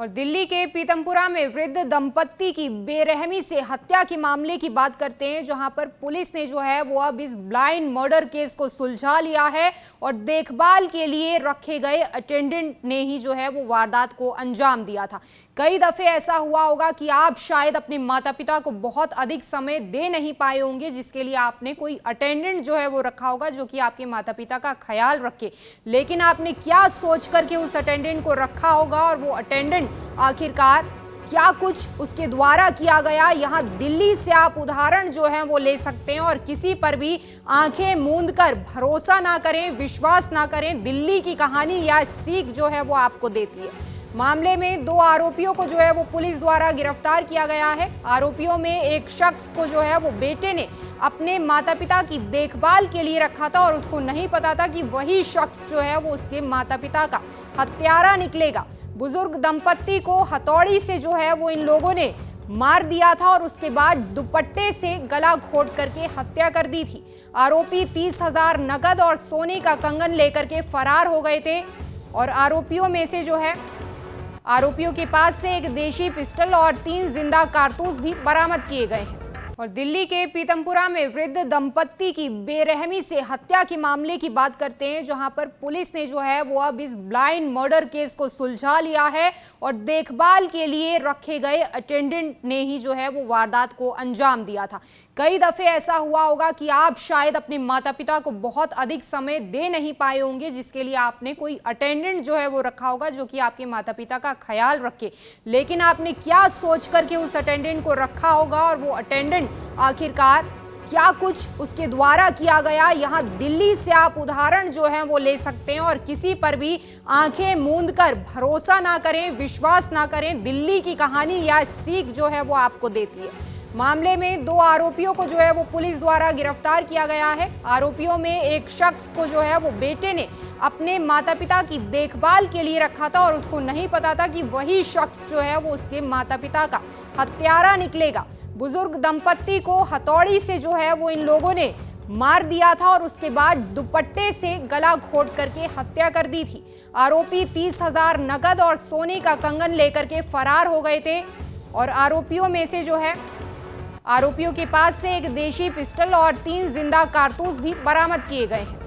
और दिल्ली के पीतमपुरा में वृद्ध दंपत्ति की बेरहमी से हत्या के मामले की बात करते हैं, जहां पर पुलिस ने जो है वो अब इस ब्लाइंड मर्डर केस को सुलझा लिया है और देखभाल के लिए रखे गए अटेंडेंट ने ही जो है वो वारदात को अंजाम दिया था। कई दफे ऐसा हुआ होगा कि आप शायद अपने माता पिता को बहुत अधिक समय दे नहीं पाए होंगे, जिसके लिए आपने कोई अटेंडेंट जो है वो रखा होगा जो कि आपके माता पिता का ख्याल रखे। लेकिन आपने क्या सोच करके उस अटेंडेंट को रखा होगा और वो अटेंडेंट आखिरकार क्या कुछ उसके द्वारा किया गया, यहाँ दिल्ली से आप उदाहरण जो है वो ले सकते हैं। और किसी पर भी आंखें मूंद कर भरोसा ना करें, विश्वास ना करें। दिल्ली की कहानी या सीख जो है वो आपको देती है। मामले में 2 आरोपियों को जो है वो पुलिस द्वारा गिरफ्तार किया गया है। आरोपियों में एक शख्स को जो है वो बेटे ने अपने माता पिता की देखभाल के लिए रखा था और उसको नहीं पता था कि वही शख्स जो है वो उसके माता पिता का हत्यारा निकलेगा। बुजुर्ग दंपत्ति को हथौड़ी से जो है वो इन लोगों ने मार दिया था और उसके बाद दुपट्टे से गला घोट करके हत्या कर दी थी। आरोपी 30,000 नकद और सोने का कंगन लेकर के फरार हो गए थे और आरोपियों में से जो है आरोपियों के पास से एक देशी पिस्टल और 3 जिंदा कारतूस भी बरामद किए गए हैं। और दिल्ली के पीतमपुरा में वृद्ध दंपत्ति की बेरहमी से हत्या के मामले की बात करते हैं, जहां पर पुलिस ने जो है वो अब इस ब्लाइंड मर्डर केस को सुलझा लिया है और देखभाल के लिए रखे गए अटेंडेंट ने ही जो है वो वारदात को अंजाम दिया था। कई दफे ऐसा हुआ होगा कि आप शायद अपने माता पिता को बहुत अधिक समय दे नहीं पाए होंगे, जिसके लिए आपने कोई अटेंडेंट जो है वो रखा होगा जो कि आपके माता पिता का ख्याल रखे। लेकिन आपने क्या सोच करके उस अटेंडेंट को रखा होगा और वो अटेंडेंट आखिरकार क्या कुछ उसके द्वारा किया गया, यहाँ दिल्ली से आप उदाहरण जो है वो ले सकते हैं। और किसी पर भी आंखें मूंद कर भरोसा ना करें, विश्वास ना करें। दिल्ली की कहानी या सीख जो है वो आपको देती है। मामले में 2 आरोपियों को जो है वो पुलिस द्वारा गिरफ्तार किया गया है। आरोपियों में एक शख्स को जो है वो बेटे ने अपने माता पिता की देखभाल के लिए रखा था और उसको नहीं पता था कि वही शख्स जो है वो उसके माता पिता का हत्यारा निकलेगा। बुजुर्ग दंपत्ति को हथौड़ी से जो है वो इन लोगों ने मार दिया था और उसके बाद दुपट्टे से गला घोट करके हत्या कर दी थी। आरोपी 30,000 नकद और सोने का कंगन लेकर के फरार हो गए थे और आरोपियों में से जो है आरोपियों के पास से एक देशी पिस्टल और 3 जिंदा कारतूस भी बरामद किए गए हैं।